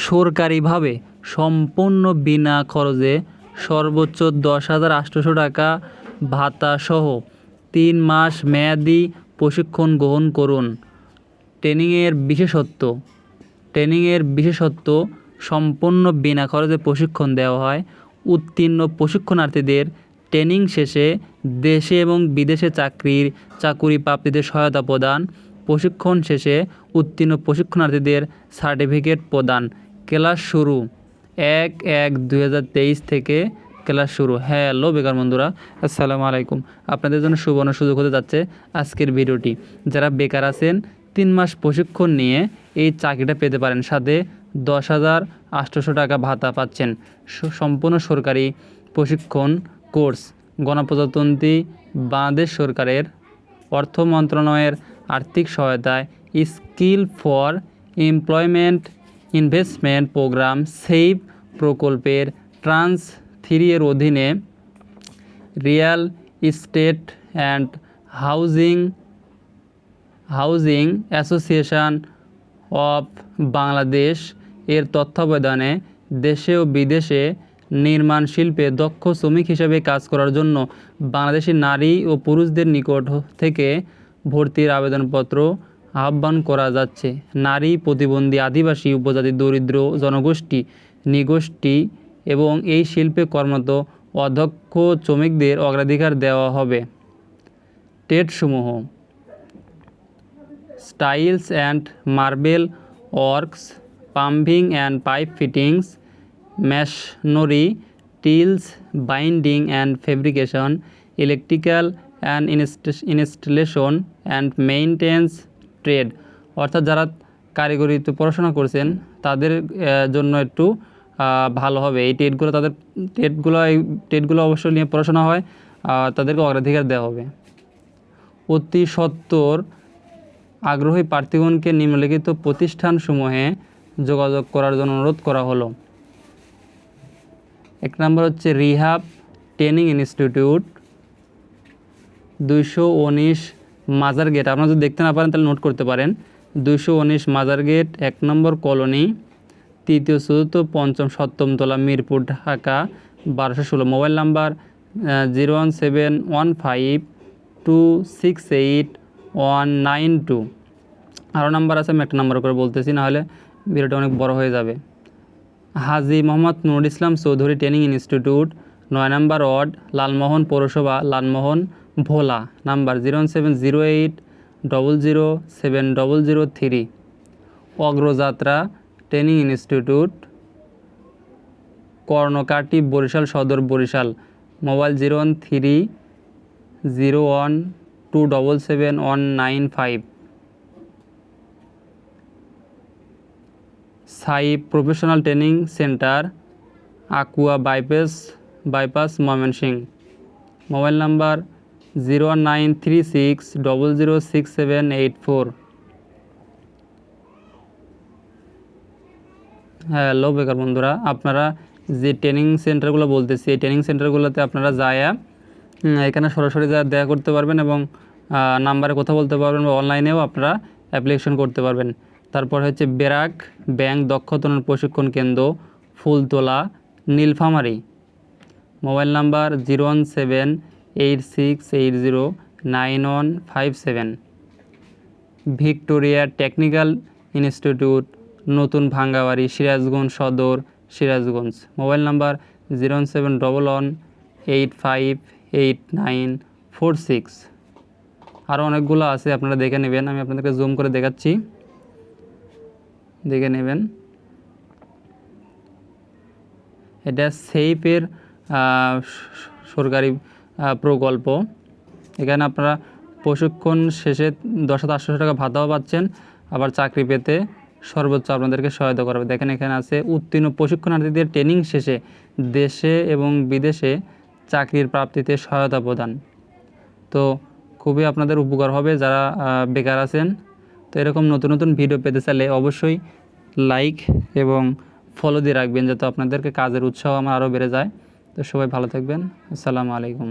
সরকারিভাবে সম্পূর্ণ বিনা খরচে সর্বোচ্চ 10,800 টাকা ভাতাসহ 3 মাস মেয়াদি প্রশিক্ষণ গ্রহণ করুন। ট্রেনিংয়ের বিশেষত্ব সম্পূর্ণ বিনা খরচে প্রশিক্ষণ দেওয়া হয়। উত্তীর্ণ প্রশিক্ষণার্থীদের ট্রেনিং শেষে দেশে এবং বিদেশে চাকুরি প্রাপ্তিতে সহায়তা প্রদান। প্রশিক্ষণ শেষে উত্তীর্ণ প্রশিক্ষণার্থীদের সার্টিফিকেট প্রদান। ক্লাস শুরু 1/1/2023 থেকে ক্লাস শুরু। হ্যালো বেকার বন্ধুরা, আসসালামু আলাইকুম। আপনাদের জন্য সুবর্ণ সুযোগ হতে যাচ্ছে আজকের ভিডিওটি। যারা বেকার আছেন 3 মাস প্রশিক্ষণ নিয়ে এই চাকরিটা পেতে পারেন, সাথে 10,800 টাকা ভাতা পাচ্ছেন। সম্পূর্ণ সরকারি প্রশিক্ষণ কোর্স, গণপ্রজাতন্ত্রী বাংলাদেশ সরকারের অর্থ মন্ত্রণালয়ের আর্থিক সহায়তায় skill for employment investment programme SEIP প্রকল্পের ট্রান্স 3 এর অধীনে real estate and housing association of Bangladesh এর তত্ত্বাবধানে দেশে ও বিদেশে নির্মাণ শিল্পে দক্ষ শ্রমিক হিসেবে কাজ করার জন্য বাংলাদেশি নারী ও পুরুষদের নিকট থেকে ভর্তির আবেদনপত্র আহ্বান করা যাচ্ছে। নারী, প্রতিবন্ধী, আদিবাসী, উপজাতি, দরিদ্র জনগোষ্ঠী, নৃগোষ্ঠী এবং এই শিল্পে কর্মরত অদক্ষ শ্রমিকদের অগ্রাধিকার দেওয়া হবে। ট্রেডসমূহ: tiles and marble works, plumbing and pipe fittings, masonry, টিলস, binding and fabrication, electrical and installation and maintenance trade. অর্থাৎ যারা কারিগরিতে পড়াশোনা করছেন তাদের জন্য একটু ভালো হবে এই ট্রেডগুলো। তাদের ট্রেডগুলো অবশ্যই নিয়ে পড়াশোনা হয়, তাদেরকে অগ্রাধিকার দেওয়া হবে। অতি সত্বর আগ্রহী প্রার্থীগণকে নিম্নলিখিত প্রতিষ্ঠানসমূহে যোগাযোগ করার জন্য অনুরোধ করা হলো। 1 নম্বর হচ্ছে রিহাব ট্রেনিং ইনস্টিটিউট, 219 মাজার গেট। আপনারা যদি দেখতে না পারেন তাহলে নোট করতে পারেন। 219 মাজার গেট, 1 নম্বর কলোনি, 3য়, 4th, 5ম, 7ম তলা, মিরপুর, ঢাকা 1216। Mobile number 01715268192। আরও নাম্বার আছে, আমি একটা নাম্বার করে বলতেছি, নাহলে ভিডিওটা অনেক বড় হয়ে যাবে। হাজী মোহাম্মদ নুরুল ইসলাম চৌধুরী ট্রেনিং ইনস্টিটিউট, 9 নম্বর ওয়ার্ড, লালমোহন পৌরসভা, লালমোহন, ভোলা। নাম্বার 07080070003। অগ্রযাত্রা training institute, Karnakati, Barishal Sadar, Barishal. Mobile 01301277195। সাইপ professional training centre, Akua bypass, Mymensingh. Mobile number 09360067884। Hello বেকার বন্ধুরা, আপনারা যে ট্রেনিং সেন্টারগুলো বলতেছি এই ট্রেনিং সেন্টারগুলোতে আপনারা এখানে সরাসরি দেখা করতে পারবেন এবং নাম্বারে কথা বলতে পারবেন, বা অনলাইনেও আপনারা অ্যাপ্লিকেশন করতে পারবেন। তারপর হচ্ছে ব্র্যাক ব্যাংক দক্ষতা প্রশিক্ষণ কেন্দ্র, Phultala, Nilphamari. Mobile number 01786809157। Victoria technical institute, নতুন ভাঙ্গাবাড়ি, সিরাজগঞ্জ সদর, সিরাজগঞ্জ। Mobile number 07111858946। আরও অনেকগুলো আছে, আপনারা দেখে নেবেন। আমি আপনাদেরকে জুম করে দেখাচ্ছি, দেখে নেবেন। এটা সেইপের সরকারি প্রকল্প। এখানে আপনারা প্রশিক্ষণ শেষে 10,800 টাকা ভাতাও পাচ্ছেন, আবার চাকরি পেতে সর্বোচ্চ আপনাদেরকে সহায়তা করবে। দেখেন এখানে আছে উত্তীর্ণ প্রশিক্ষণার্থীদের ট্রেনিং শেষে দেশে এবং বিদেশে চাকরির প্রাপ্তিতে সহায়তা প্রদান। তো খুবই আপনাদের উপকার হবে যারা বেকার আছেন। তো এরকম নতুন নতুন ভিডিও পেতে চাইলে অবশ্যই লাইক এবং ফলো দিয়ে রাখবেন, যাতে আপনাদেরকে কাজের উৎসাহ আমার আরও বেড়ে যায়। তো সবাই ভালো থাকবেন। আসসালামু আলাইকুম।